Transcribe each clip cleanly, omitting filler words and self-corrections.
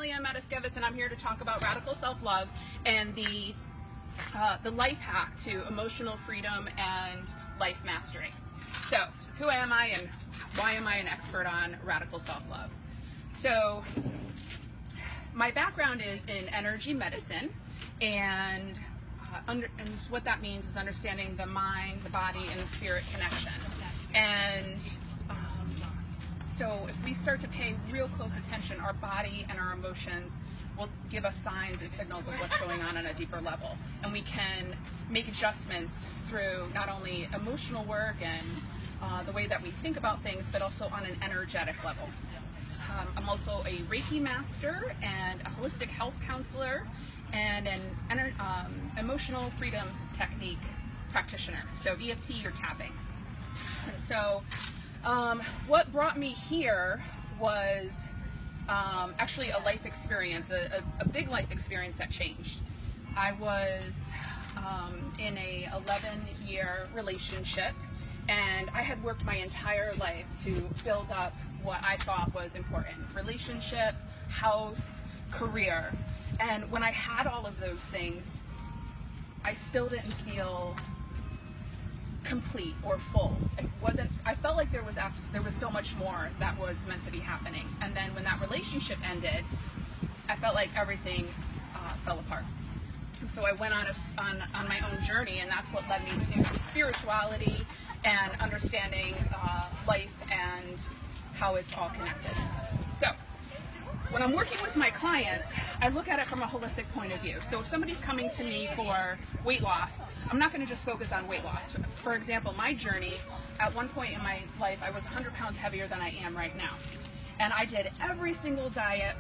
Leanne Matiskevitz, and I'm here to talk about radical self-love and the life hack to emotional freedom and life mastery. So, who am I and why am I an expert on radical self-love? So, my background is in energy medicine, and what that means is understanding the mind, the body, and the spirit connection. And so if we start to pay real close attention, our body and our emotions will give us signs and signals of what's going on a deeper level. And we can make adjustments through not only emotional work and the way that we think about things, but also on an energetic level. I'm also a Reiki master and a holistic health counselor and an emotional freedom technique practitioner, so EFT or tapping. And so what brought me here was actually a life experience, a big life experience that changed. I was in a 11-year relationship, and I had worked my entire life to build up what I thought was important: relationship, house, career. And when I had all of those things, I still didn't feel complete or full. I felt like there was so much more that was meant to be happening. And then when that relationship ended, I felt like everything fell apart. And so I went on my own journey, and that's what led me to spirituality and understanding life and how it's all connected. So when I'm working with my clients, I look at it from a holistic point of view. So if somebody's coming to me for weight loss, I'm not going to just focus on weight loss. For example, my journey, at one point in my life, I was 100 pounds heavier than I am right now. And I did every single diet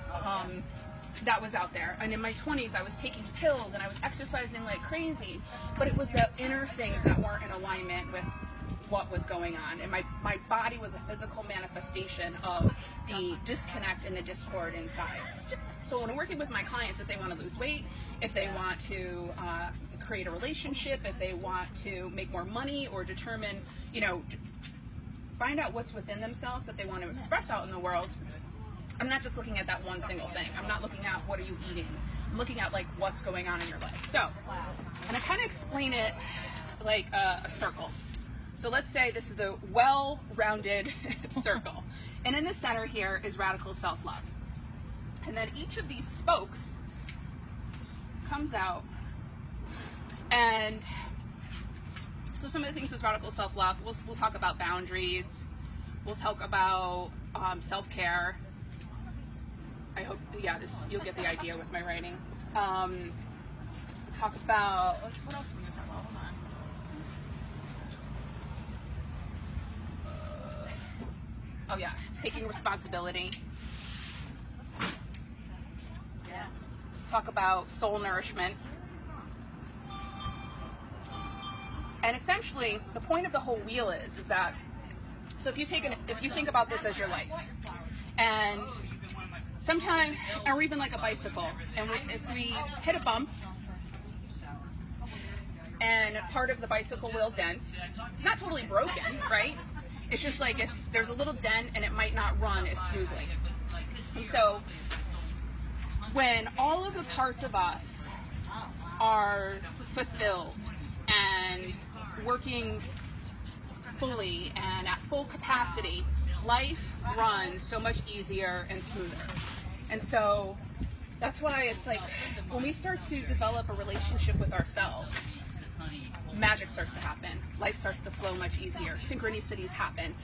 that was out there. And in my 20s, I was taking pills and I was exercising like crazy. But it was the inner things that weren't in alignment with what was going on. And my body was a physical manifestation of the disconnect and the discord inside. So when I'm working with my clients, if they want to lose weight, if they want to create a relationship, if they want to make more money or determine, find out what's within themselves that they want to express out in the world, I'm not just looking at that one single thing. I'm not looking at what are you eating. I'm looking at like what's going on in your life. So, and I kind of explain it like a circle. So let's say this is a well-rounded circle. And in the center here is radical self-love. And then each of these spokes comes out. And so some of the things with radical self-love, we'll talk about boundaries. We'll talk about self-care. I hope, you'll get the idea with my writing. We'll talk about, what else are we going to talk about? Hold on. Oh yeah, taking responsibility. Yeah. Talk about soul nourishment. And essentially, the point of the whole wheel is that, so if you think about this as your life, and sometimes, or even like a bicycle, and if we hit a bump, and part of the bicycle wheel dents, it's not totally broken, right? It's just like there's a little dent and it might not run as smoothly. And so when all of the parts of us are fulfilled and working fully and at full capacity, life runs so much easier and smoother. And so that's why it's like when we start to develop a relationship with ourselves, magic starts to happen. Life starts to flow much easier. Synchronicities happen.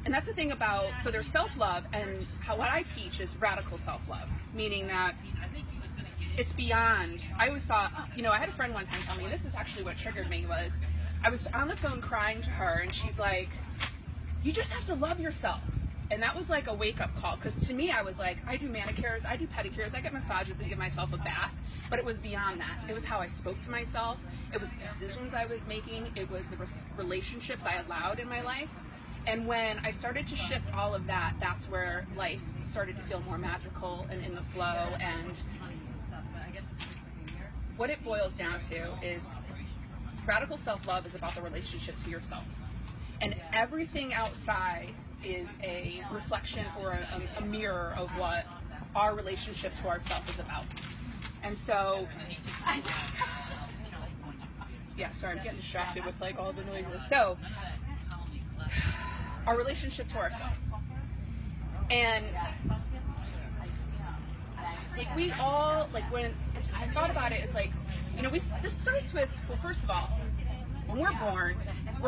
And that's the thing about, so there's self-love, and what I teach is radical self-love, meaning that it's beyond. I always thought, I had a friend one time tell me, this is actually what triggered me, was I was on the phone crying to her, and she's like, you just have to love yourself. And that was like a wake-up call, because to me, I was like, I do manicures, I do pedicures, I get massages and give myself a bath, but it was beyond that. It was how I spoke to myself, it was the decisions I was making, it was the relationships I allowed in my life. And when I started to shift all of that, that's where life started to feel more magical and in the flow. And what it boils down to is radical self-love is about the relationship to yourself. And everything outside is a reflection or a mirror of what our relationship to ourselves is about. And so, yeah, sorry, I'm getting distracted with like all the noises. So, our relationship to ourselves. And like we all, like when I thought about it, it's like, this starts with, well, first of all, when we're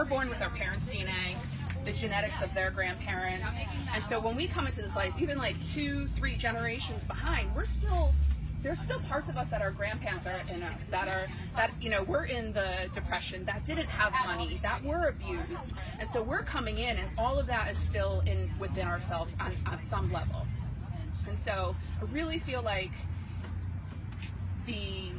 born with our parents' DNA, the genetics of their grandparents. And so when we come into this life, even like 2-3 generations behind, there's still parts of us that our grandparents are in us, that we're in the Depression, that didn't have money, that were abused. And so we're coming in, and all of that is still within ourselves on some level. And so I really feel like the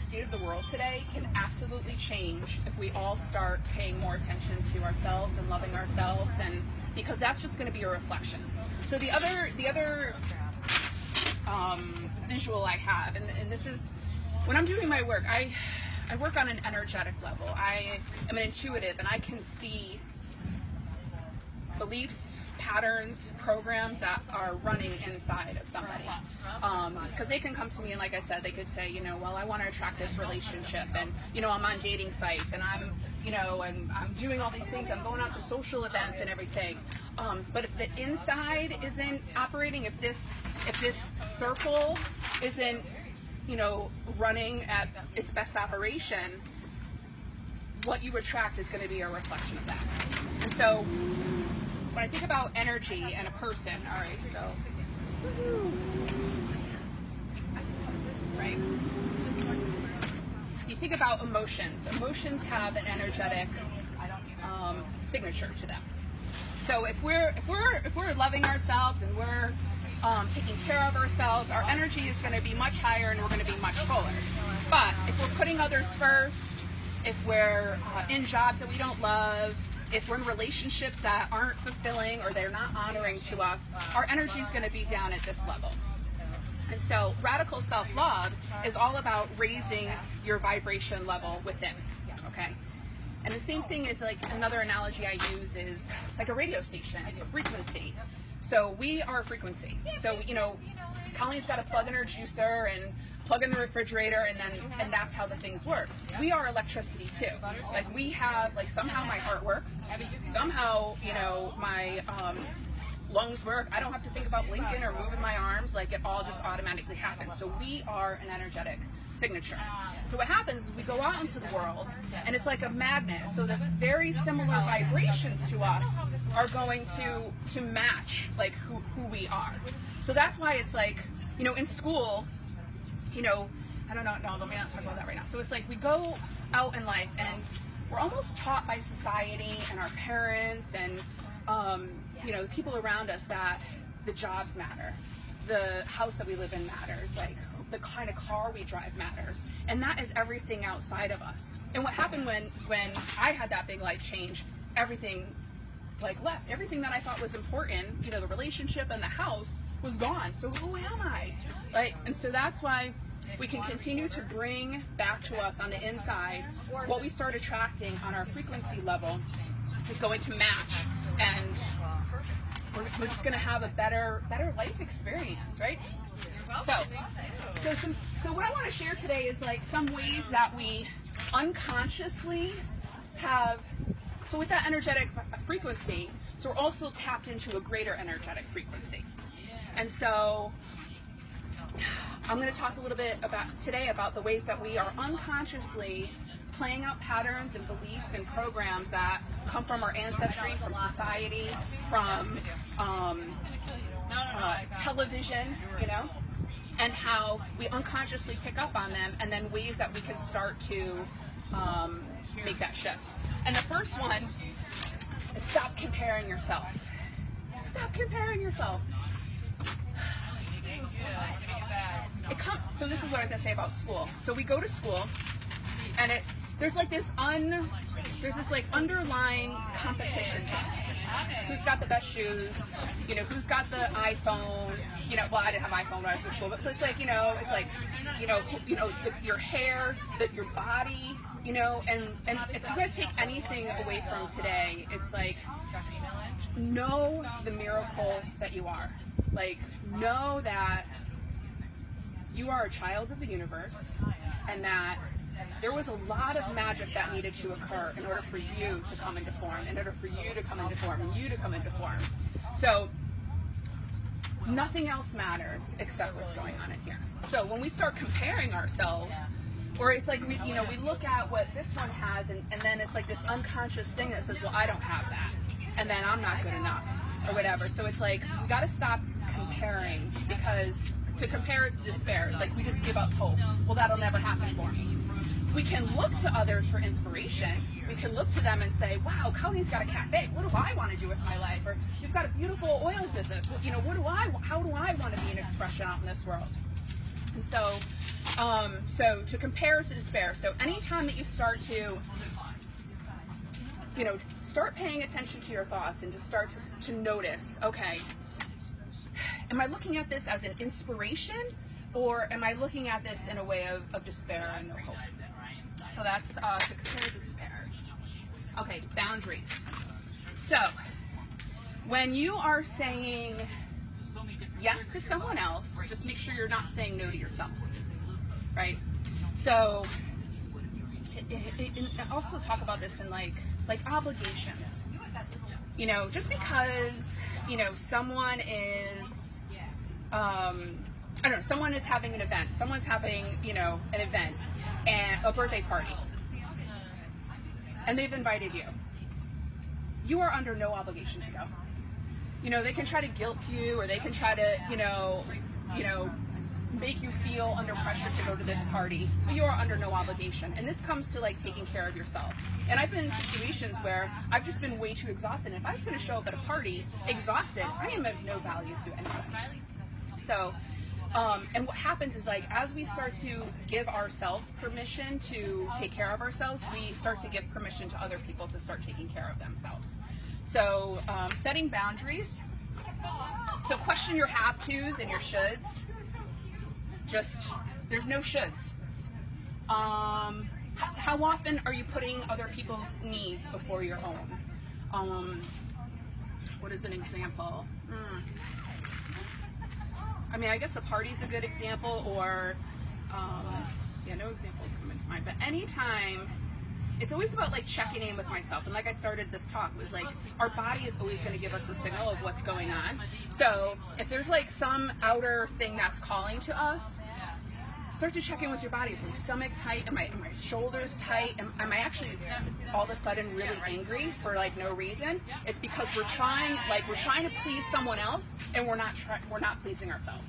state of the world today can absolutely change if we all start paying more attention to ourselves and loving ourselves, and because that's just going to be a reflection. So the other visual I have, and this is when I'm doing my work, I work on an energetic level. I am an intuitive, and I can see beliefs, patterns, programs that are running inside of somebody. Because they can come to me, and like I said, they could say, well, I want to attract this relationship, and I'm on dating sites, and I'm doing all these things, I'm going out to social events and everything. But if the inside isn't operating, if this circle isn't, running at its best operation, what you attract is going to be a reflection of that. And so when I think about energy and a person, all right, so, right? You think about emotions. Emotions have an energetic signature to them. So if we're loving ourselves and we're taking care of ourselves, our energy is going to be much higher and we're going to be much fuller. But if we're putting others first, if we're in jobs that we don't love, if we're in relationships that aren't fulfilling or they're not honoring to us, our energy is going to be down at this level. And so radical self-love is all about raising your vibration level within, okay? And the same thing is like another analogy I use is like a radio station. It's a frequency. So we are a frequency. So, Colleen's got to plug in her juicer and plug in the refrigerator, and that's how the things work. We are electricity too. Like we have, like somehow my heart works. Somehow, my lungs work. I don't have to think about blinking or moving my arms. Like it all just automatically happens. So we are an energetic signature. So what happens is we go out into the world, and it's like a magnet. So the very similar vibrations to us are going to match like who we are. So that's why it's like, in school, I don't know, no, let me not talk about that right now. So it's like we go out in life, and we're almost taught by society and our parents and the people around us that the jobs matter, the house that we live in matters, like the kind of car we drive matters, and that is everything outside of us. And what happened when I had that big life change, everything like left. Everything that I thought was important, the relationship and the house was gone. So who am I? Right? And so that's why we can continue to bring back to us on the inside what we start attracting on our frequency level is going to match, and we're just going to have a better life experience, right? So what I want to share today is like some ways that we unconsciously have. So with that energetic frequency, so we're also tapped into a greater energetic frequency. And so I'm going to talk a little bit today about the ways that we are unconsciously playing out patterns and beliefs and programs that come from our ancestry, from society, from television, and how we unconsciously pick up on them, and then ways that we can start to make that shift. And the first one is stop comparing yourself. Stop comparing yourself. So this is what I was going to say about school. So we go to school, and there's this underlying competition. who's got the best shoes, you know, who's got the iPhone, you know, well, I didn't have an iPhone when I was in school, but it's like, you know, your hair, your body, you know, and if you guys take anything away from today, it's like, know the miracle that you are. Like, know that you are a child of the universe, and that there was a lot of magic that needed to occur in order for you to come into form, in order for you to come into form, and you to come into form. So nothing else matters except what's going on in here. So when we start comparing ourselves, or it's like we look at what this one has, and then it's like this unconscious thing that says, well, I don't have that, and then I'm not good enough, or whatever. So it's like we got to stop comparing, because to compare is despair. It's like we just give up hope. Well, that'll never happen for me. We can look to others for inspiration. We can look to them and say, wow, Colleen's got a cafe. What do I want to do with my life? Or you've got a beautiful oil business. Well, you know, how do I want to be an expression out in this world? And so, to compare is to despair. So anytime that you start to, you know, start paying attention to your thoughts and just start to notice, okay, am I looking at this as an inspiration, or am I looking at this in a way of despair and no hope? So that's to compare to despair. Okay, boundaries. So when you are saying yes to someone else, just make sure you're not saying no to yourself, right? So and also talk about this in like obligations. You know, just because, you know, someone is I don't know, someone is having an event, someone's having, you know, an event, and a birthday party, and they've invited you. You are under no obligation to go. You know, they can try to guilt you, or they can try to, you know, make you feel under pressure to go to this party, but you are under no obligation. And this comes to like taking care of yourself. And I've been in situations where I've just been way too exhausted. And if I was going to show up at a party exhausted, I am of no value to anyone. So, and what happens is, like, as we start to give ourselves permission to take care of ourselves, we start to give permission to other people to start taking care of themselves. So, setting boundaries. So question your have-tos and your shoulds. Just, there's no shoulds. How often are you putting other people's needs before your own? What is an example? I mean, I guess a party's a good example, or, no examples come into mind. But anytime, it's always about, like, checking in with myself. And like I started this talk, was like, our body is always going to give us a signal of what's going on. So if there's, like, some outer thing that's calling to us, start to check in with your body. Is my stomach tight? Am my shoulders tight? Am I actually all of a sudden really angry for, like, no reason? It's because we're trying to please someone else, and we're not pleasing ourselves.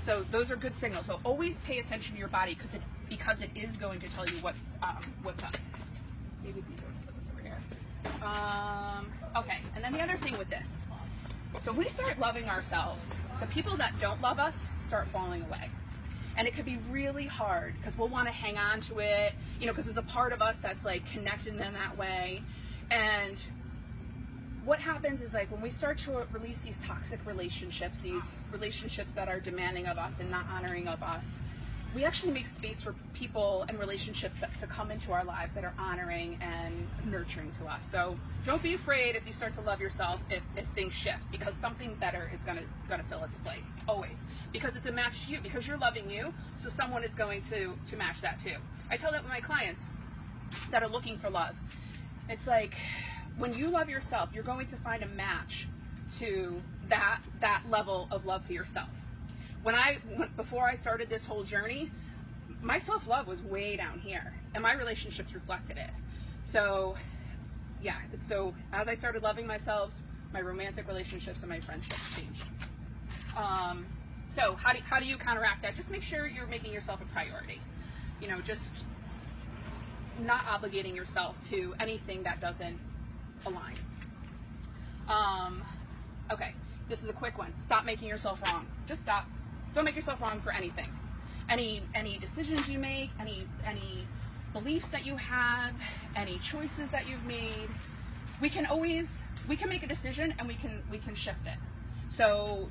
So those are good signals. So always pay attention to your body, because it is going to tell you what's up. Maybe we can put this over here. Okay, and then the other thing with this. So we start loving ourselves. The people that don't love us start falling away. And it could be really hard, because we'll want to hang on to it, you know, because there's a part of us that's, like, connected in that way. And what happens is, like, when we start to release these toxic relationships, these relationships that are demanding of us and not honoring of us, we actually make space for people and relationships to come into our lives that are honoring and nurturing to us. So don't be afraid if you start to love yourself if things shift, because something better is gonna fill its place, always. Because it's a match to you, because you're loving you, so someone is going to match that too. I tell that with my clients that are looking for love. It's like, when you love yourself, you're going to find a match to that level of love for yourself. Before I started this whole journey, my self-love was way down here, and my relationships reflected it. So, yeah, so as I started loving myself, my romantic relationships and my friendships changed. So how do you counteract that? Just make sure you're making yourself a priority. You know, just not obligating yourself to anything that doesn't align. Okay, this is a quick one. Stop making yourself wrong. Just stop. Don't make yourself wrong for anything. Any decisions you make, any beliefs that you have, any choices that you've made. We can always we can make a decision and we can shift it. So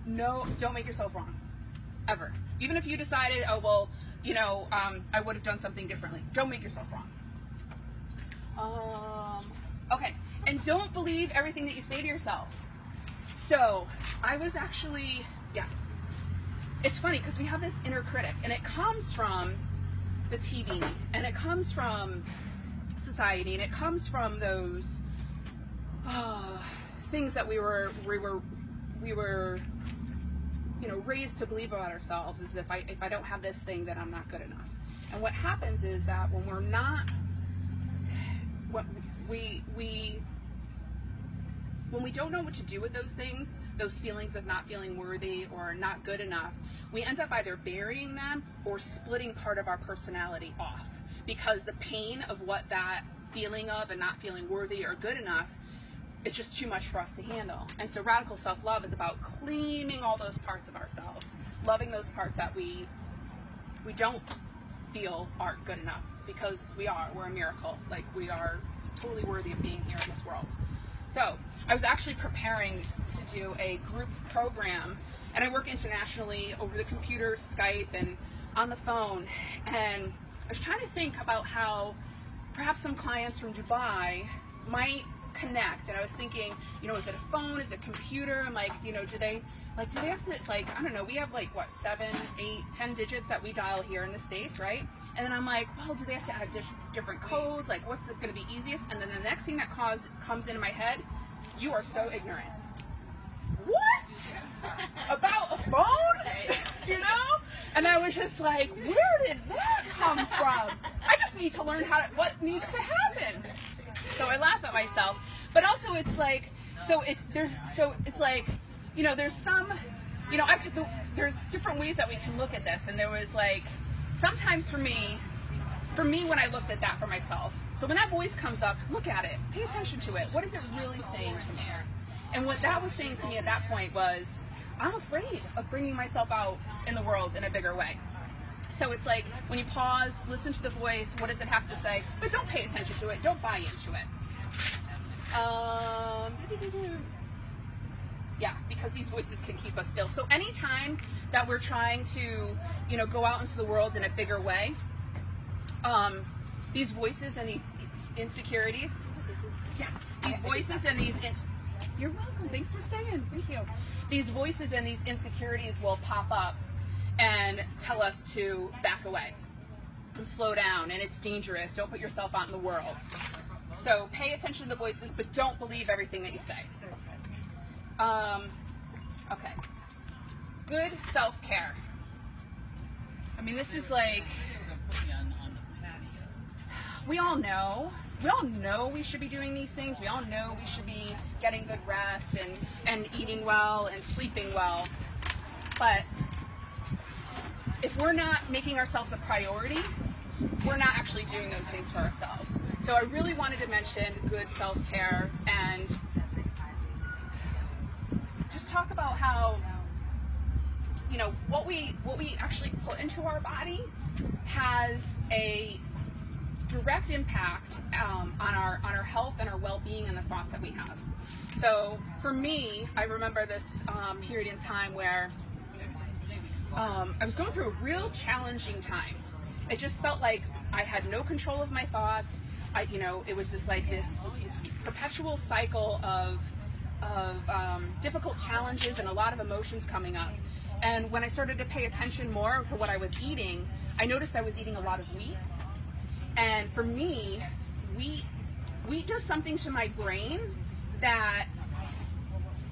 no, don't make yourself wrong, ever. Even if you decided, oh well, I would have done something differently. Don't make yourself wrong. Okay, and don't believe everything that you say to yourself. So I was actually, it's funny because we have this inner critic, and it comes from the TV, and it comes from society, and it comes from those things that we were raised to believe about ourselves, is if I don't have this thing, then I'm not good enough. And what happens is that when we're not, when we don't know what to do with those things, those feelings of not feeling worthy or not good enough, we end up either burying them or splitting part of our personality off, because the pain of what that feeling of and not feeling worthy or good enough, it's just too much for us to handle. And so radical self-love is about claiming all those parts of ourselves, loving those parts that we don't feel aren't good enough, because we're a miracle. Like, we are totally worthy of being here in this world. So I was actually preparing to do a group program, and I work internationally over the computer, Skype, and on the phone, and I was trying to think about how perhaps some clients from Dubai might connect. And I was thinking, is it a phone, is it a computer? I'm like, do they have to, I don't know, we have 7, 8, 10 digits that we dial here in the States, right? And then I'm like, well, do they have to add different codes? Like, what's going to be easiest? And then the next thing that comes into my head, you are so ignorant. What? About a phone? And I was just like, where did that come from? I just need to learn what needs to happen. So I laugh at myself. But also it's like, there's some, there's different ways that we can look at this. And there was sometimes for me when I looked at that for myself, so when that voice comes up, look at it, pay attention to it. What is it really saying to me? And what that was saying to me at that point was, I'm afraid of bringing myself out in the world in a bigger way. So it's like, when you pause, listen to the voice, what does it have to say? But don't pay attention to it, don't buy into it. Because these voices can keep us still. So anytime that we're trying to, go out into the world in a bigger way, these voices and these insecurities, you're welcome, thanks for staying, thank you. These voices and these insecurities will pop up and tell us to back away and slow down, and it's dangerous, don't put yourself out in the world. So pay attention to the voices, but don't believe everything that you say. Okay. Good self-care. I mean, this is we all know we should be doing these things. We all know we should be getting good rest and eating well and sleeping well. But if we're not making ourselves a priority, we're not actually doing those things for ourselves. So I really wanted to mention good self-care and just talk about how, what we actually put into our body has a direct impact on our health and our well-being and the thoughts that we have. So for me, I remember this period in time where I was going through a real challenging time. It just felt like I had no control of my thoughts. It was just like this perpetual cycle of difficult challenges and a lot of emotions coming up. And when I started to pay attention more to what I was eating, I noticed I was eating a lot of wheat. And for me, wheat does something to my brain that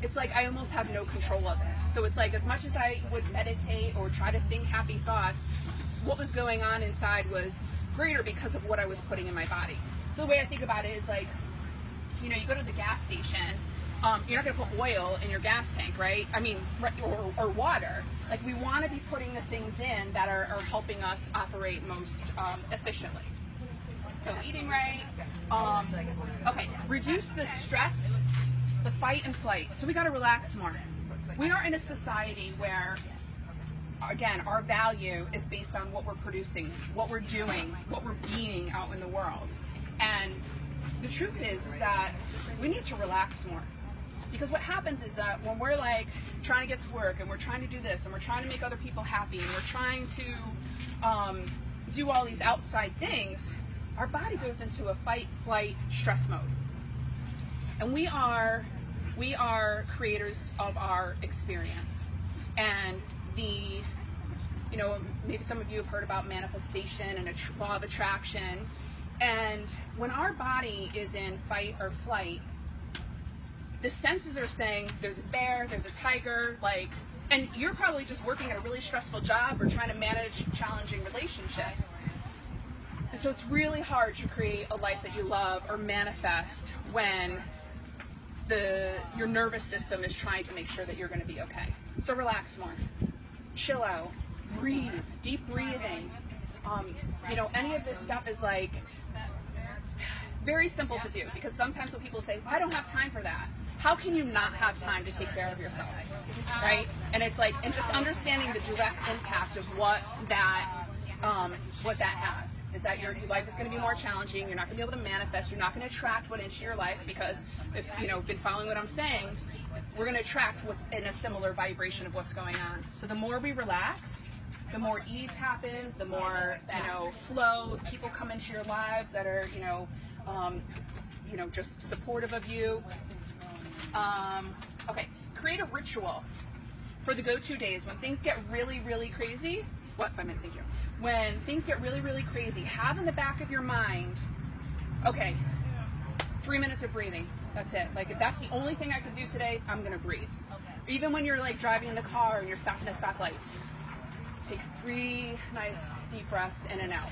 it's like I almost have no control of it. So it's like, as much as I would meditate or try to think happy thoughts, what was going on inside was greater because of what I was putting in my body. So the way I think about it is you go to the gas station, you're not going to put oil in your gas tank, right? I mean, or water. We want to be putting the things in that are helping us operate most efficiently. So eating right. Okay, reduce the stress, the fight and flight. So we got to relax more. We are in a society where, again, our value is based on what we're producing, what we're doing, what we're being out in the world. And the truth is that we need to relax more. Because what happens is that when we're like trying to get to work and we're trying to do this and we're trying to make other people happy and we're trying to do all these outside things, our body goes into a fight, flight, stress mode. And we are creators of our experience. And maybe some of you have heard about manifestation and law of attraction. And when our body is in fight or flight, the senses are saying there's a bear, there's a tiger, and you're probably just working at a really stressful job or trying to manage challenging relationships. And so it's really hard to create a life that you love or manifest when your nervous system is trying to make sure that you're going to be okay. So relax more. Chill out. Breathe. Deep breathing. Any of this stuff is very simple to do, because sometimes when people say, I don't have time for that, how can you not have time to take care of yourself, right? And it's and just understanding the direct impact of what that has is that your life is going to be more challenging. You're not going to be able to manifest. You're not going to attract what into your life, because if been following what I'm saying, we're going to attract what's in a similar vibration of what's going on. So the more we relax, the more ease happens, the more flow. People come into your lives that are just supportive of you. Okay, create a ritual for the go-to days when things get really, really crazy. Thank you. When things get really, really crazy, have in the back of your mind, okay, 3 minutes of breathing. That's it. If that's the only thing I can do today, I'm going to breathe. Even when you're driving in the car and you're stopping at stoplights, take 3 nice deep breaths in and out.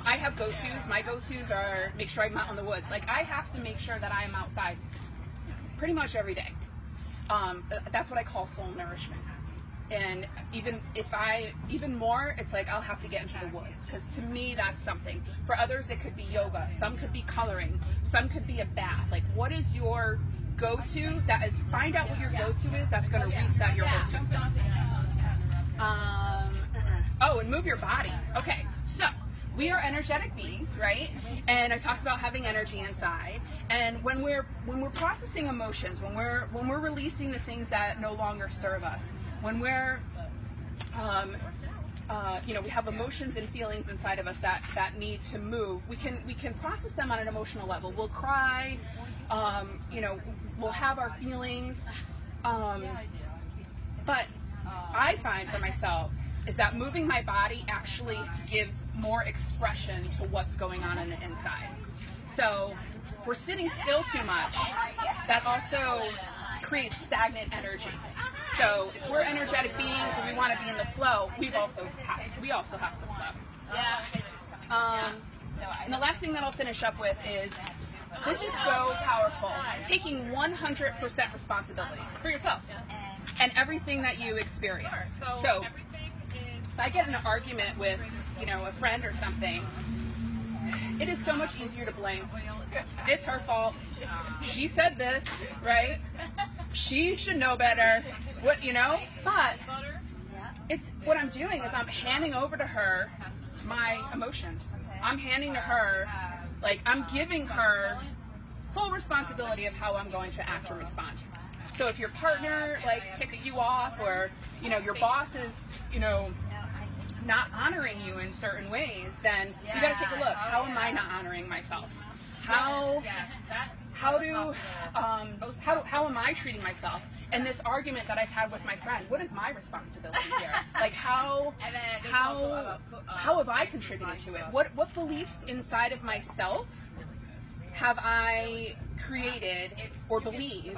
I have go-tos. My go-tos are make sure I'm out in the woods. I have to make sure that I am outside pretty much every day. That's what I call soul nourishment. And even more, it's I'll have to get into the woods, because to me that's something. For others it could be yoga, some could be coloring, some could be a bath. What is your go-to? Find out what your go-to is. That's going to reset your whole system. And move your body. Okay, so we are energetic beings, right? And I talked about having energy inside. And when we're processing emotions, when we're releasing the things that no longer serve us, when we're we have emotions and feelings inside of us that need to move, we can process them on an emotional level. We'll cry, we'll have our feelings, but I find for myself is that moving my body actually gives more expression to what's going on the inside. So we're sitting still too much. That also creates stagnant energy. So if we're energetic beings and we want to be in the flow, we also have to flow. And the last thing that I'll finish up with is, this is so powerful. Taking 100% responsibility for yourself and everything that you experience. So if I get in an argument with, a friend or something, it is so much easier to blame. It's her fault. She said this, right? She should know better. But it's what I'm doing is I'm handing over to her my emotions. I'm handing to her, I'm giving her full responsibility of how I'm going to act or respond. So if your partner ticks you off, or your boss is not honoring you in certain ways, then you got to take a look. How am I not honoring myself? How am I treating myself? And this argument that I've had with my friend, what is my responsibility here? How have I contributed to it? What beliefs inside of myself have I created or believed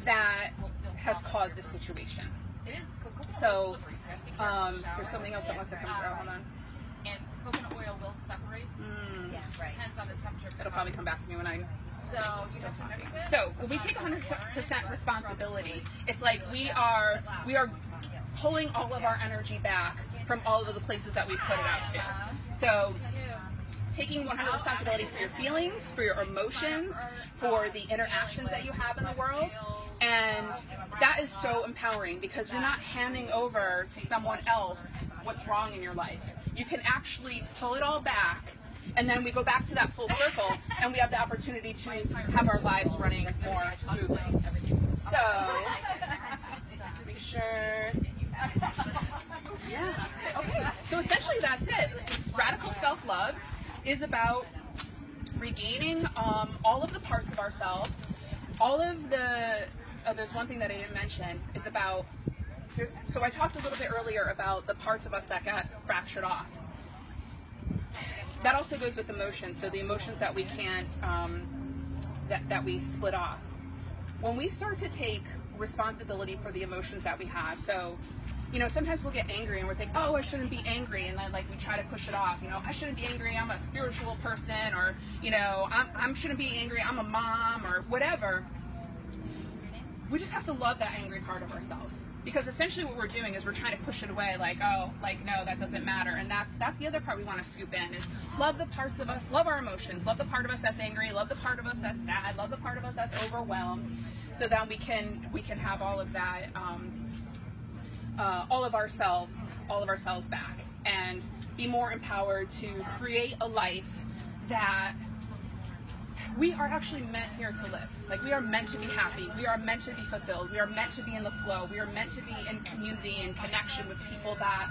that has caused this situation? So there's something else that wants to come through. Hold on. And coconut oil will separate. Yes, right. Depends on the temperature. It'll probably come back to me when I'm still talking. So when we take 100% responsibility, it's we are pulling all of our energy back from all of the places that we put it out to. So taking 100% responsibility for your feelings, for your emotions, for the interactions that you have in the world. And that is so empowering, because you're not handing over to someone else what's wrong in your life. You can actually pull it all back And then we go back to that full circle, and we have the opportunity to have our lives running more smoothly. So, make sure. Yeah. Okay. So essentially that's it. Radical self-love is about regaining all of the parts of ourselves. All of the, there's one thing that I didn't mention, is about, so I talked a little bit earlier about the parts of us that got fractured off. That also goes with emotions, so the emotions that we can't, that we split off. When we start to take responsibility for the emotions that we have, so, sometimes we'll get angry and we're thinking, oh, I shouldn't be angry, and then we try to push it off. I shouldn't be angry, I'm a spiritual person, or, I shouldn't be angry, I'm a mom, or whatever. We just have to love that angry part of ourselves. Because essentially what we're doing is we're trying to push it away, no, that doesn't matter. And that's the other part we want to scoop in, is love the parts of us, love our emotions, love the part of us that's angry, love the part of us that's sad, love the part of us that's overwhelmed, so that we can have all of that, all of ourselves back, and be more empowered to create a life that we are actually meant here to live. We are meant to be happy. We are meant to be fulfilled. We are meant to be in the flow. We are meant to be in community and connection with people that,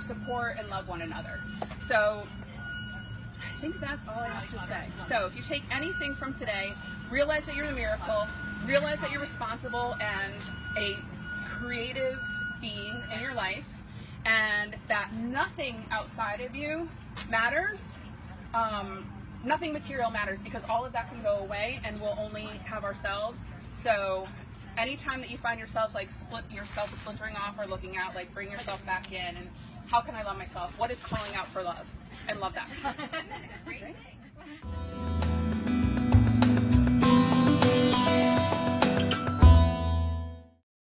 support and love one another. So I think that's all I have to say. So if you take anything from today, realize that you're a miracle. Realize that you're responsible and a creative being in your life, and that nothing outside of you matters. Nothing material matters, because all of that can go away and we'll only have ourselves. So anytime that you find yourself splintering off or looking out, bring yourself back in, and how can I love myself? What is calling out for love? And love that. Great.